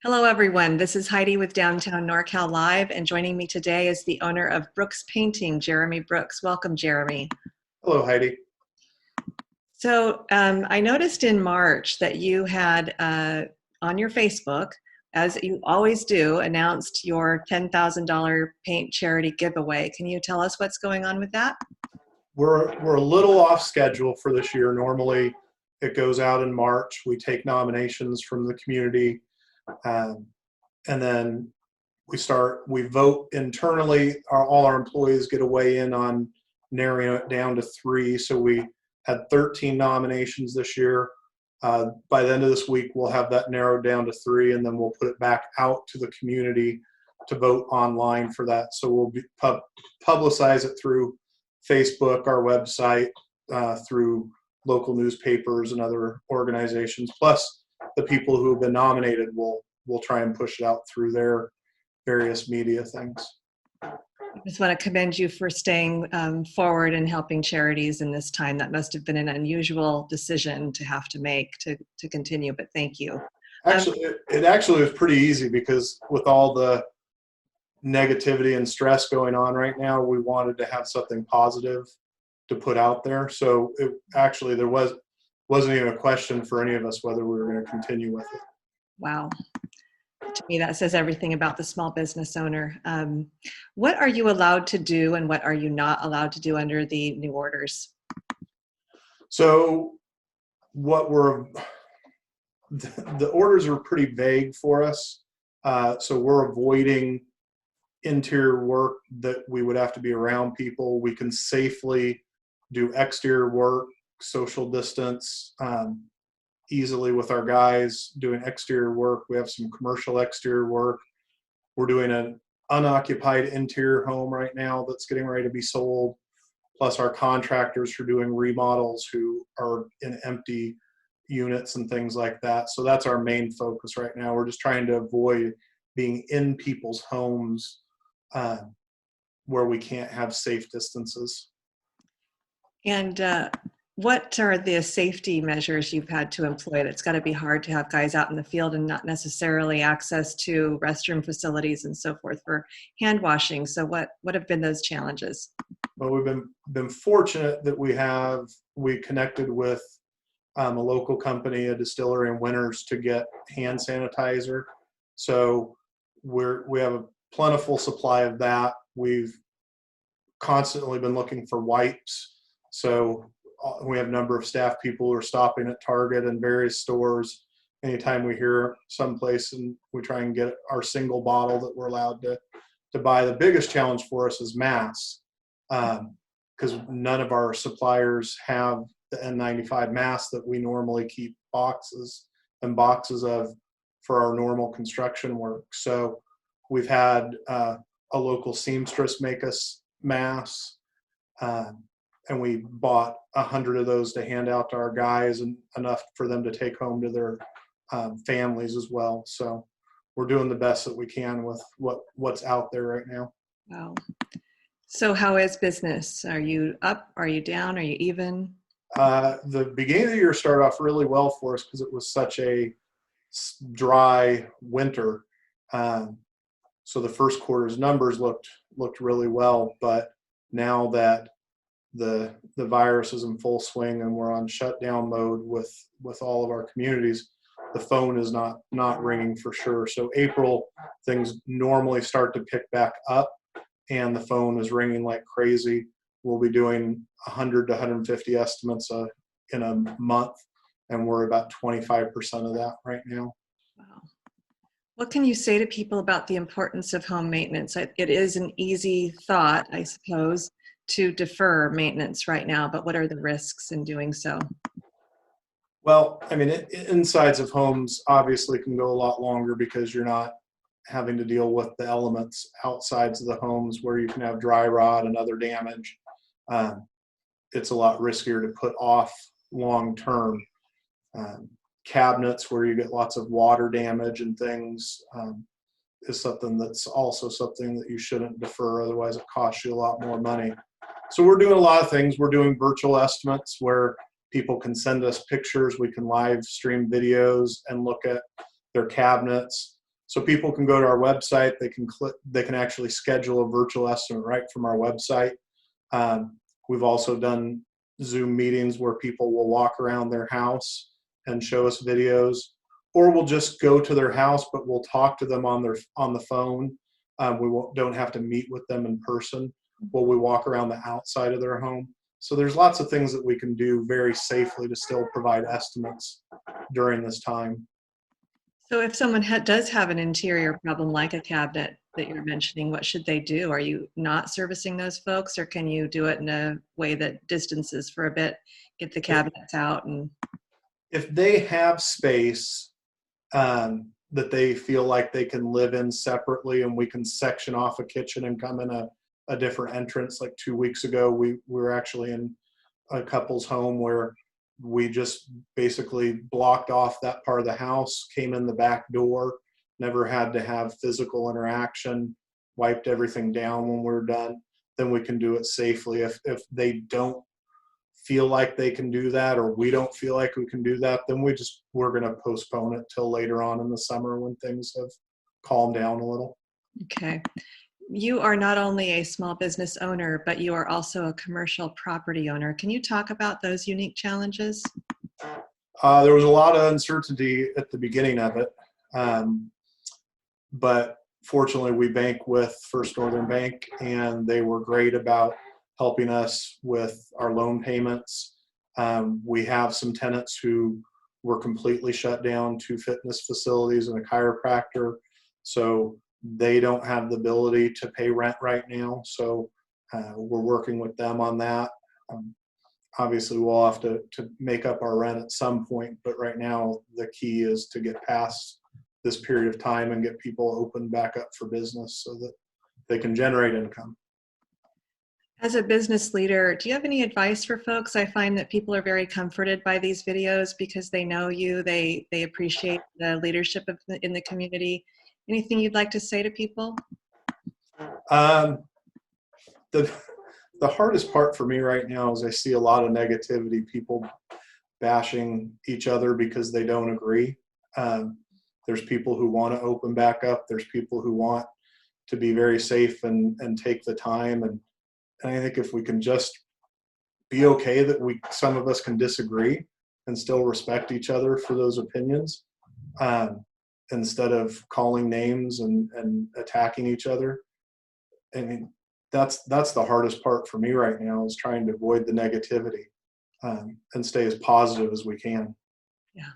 Hello, everyone. This is Heidi with Downtown NorCal Live, and joining me today is the owner of Brooks Painting, Jeremy Brooks. Welcome, Jeremy. Hello, Heidi. So I noticed in March that you had on your Facebook, as you always do, announced your $10,000 paint charity giveaway. Can you tell us what's going on with that? We're a little off schedule for this year. Normally, it goes out in March. We take nominations from the community, and then we vote internally. All our employees get a weigh in on narrowing it down to 3. So we had 13 nominations this year. By the end of this week, we'll have that narrowed down to 3, and then we'll put it back out to the community to vote online for that. So we'll publicize it through Facebook, our website, through local newspapers and other organizations. Plus, the people who have been nominated will try and push it out through their various media things. I just want to commend you for staying forward and helping charities in this time. That must have been an unusual decision to have to make to continue, but thank you. Actually, it actually was pretty easy because with all the negativity and stress going on right now, we wanted to have something positive to put out there. So there wasn't even a question for any of us whether we were going to continue with it. Wow. To me, that says everything about the small business owner. What are you allowed to do and what are you not allowed to do under the new orders? So the orders are pretty vague for us. So we're avoiding interior work that we would have to be around people. We can safely do exterior work, social distance, easily with our guys doing exterior work. We have some commercial exterior work. We're doing an unoccupied interior home right now that's getting ready to be sold. Plus our contractors are doing remodels who are in empty units and things like that. So that's our main focus right now. We're just trying to avoid being in people's homes where we can't have safe distances. And what are the safety measures you've had to employ? It's got to be hard to have guys out in the field and not necessarily access to restroom facilities and so forth for hand washing. So what have been those challenges? Well, we've been fortunate that we connected with a local company, a distillery in Winters, to get hand sanitizer. So we have a plentiful supply of that. We've constantly been looking for wipes. So we have a number of staff people who are stopping at Target and various stores anytime we hear someplace, and we try and get our single bottle that we're allowed to buy. The biggest challenge for us is masks, because none of our suppliers have the N95 masks that we normally keep boxes and boxes of for our normal construction work. So we've had a local seamstress make us masks, and we bought 100 of those to hand out to our guys, and enough for them to take home to their families as well. So we're doing the best that we can with what's out there right now. Wow. So how is business? Are you up? Are you down? Are you even? The beginning of the year started off really well for us because it was such a dry winter. So the first quarter's numbers looked really well, but now that the virus is in full swing and we're on shutdown mode with all of our communities, the phone is not ringing for sure. So April, things normally start to pick back up and the phone is ringing like crazy. We'll be doing 100 to 150 estimates in a month, and we're about 25% of that right now. Wow. What can you say to people about the importance of home maintenance? It is an easy thought, I suppose, to defer maintenance right now, but what are the risks in doing so? Well, I mean, insides of homes obviously can go a lot longer because you're not having to deal with the elements outsides of the homes where you can have dry rot and other damage. It's a lot riskier to put off long term. Cabinets where you get lots of water damage and things is something that's also something that you shouldn't defer, otherwise it costs you a lot more money. So we're doing a lot of things. We're doing virtual estimates where people can send us pictures. We can live stream videos and look at their cabinets. So people can go to our website. They can actually schedule a virtual estimate right from our website. We've also done Zoom meetings where people will walk around their house and show us videos, or we'll just go to their house, but we'll talk to them on the phone. Don't have to meet with them in person. While we walk around the outside of their home. So there's lots of things that we can do very safely to still provide estimates during this time. So if someone does have an interior problem like a cabinet that you're mentioning, what should they do? Are you not servicing those folks, or can you do it in a way that distances for a bit, get the cabinets out? And if they have space that they feel like they can live in separately, and we can section off a kitchen and come in a different entrance. Like 2 weeks ago, we were actually in a couple's home where we just basically blocked off that part of the house, came in the back door, never had to have physical interaction, wiped everything down when we're done. Then we can do it safely. If they don't feel like they can do that, or we don't feel like we can do that, then we're going to postpone it till later on in the summer when things have calmed down a little. okay. You are not only a small business owner, but you are also a commercial property owner. Can you talk about those unique challenges? There was a lot of uncertainty at the beginning of it, but fortunately we bank with First Northern Bank, and they were great about helping us with our loan payments. We have some tenants who were completely shut down, 2 fitness facilities and a chiropractor. So they don't have the ability to pay rent right now. So we're working with them on that. Obviously we'll have to make up our rent at some point, but right now the key is to get past this period of time and get people open back up for business so that they can generate income. As a business leader, do you have any advice for folks? I find that people are very comforted by these videos because they know you, they appreciate the leadership in the community. Anything you'd like to say to people? The hardest part for me right now is I see a lot of negativity, people bashing each other because they don't agree. There's people who want to open back up. There's people who want to be very safe and take the time. And I think if we can just be okay that some of us can disagree and still respect each other for those opinions, instead of calling names and attacking each other. I mean, that's the hardest part for me right now, is trying to avoid the negativity and stay as positive as we can. Yeah,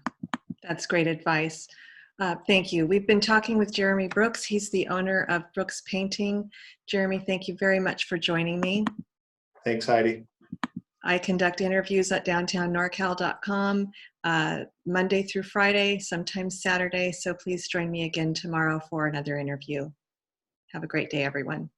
that's great advice. Thank you. We've been talking with Jeremy Brooks. He's the owner of Brooks Painting. Jeremy, thank you very much for joining me. Thanks, Heidi. I conduct interviews at downtownnorcal.com Monday through Friday, sometimes Saturday. So please join me again tomorrow for another interview. Have a great day, everyone.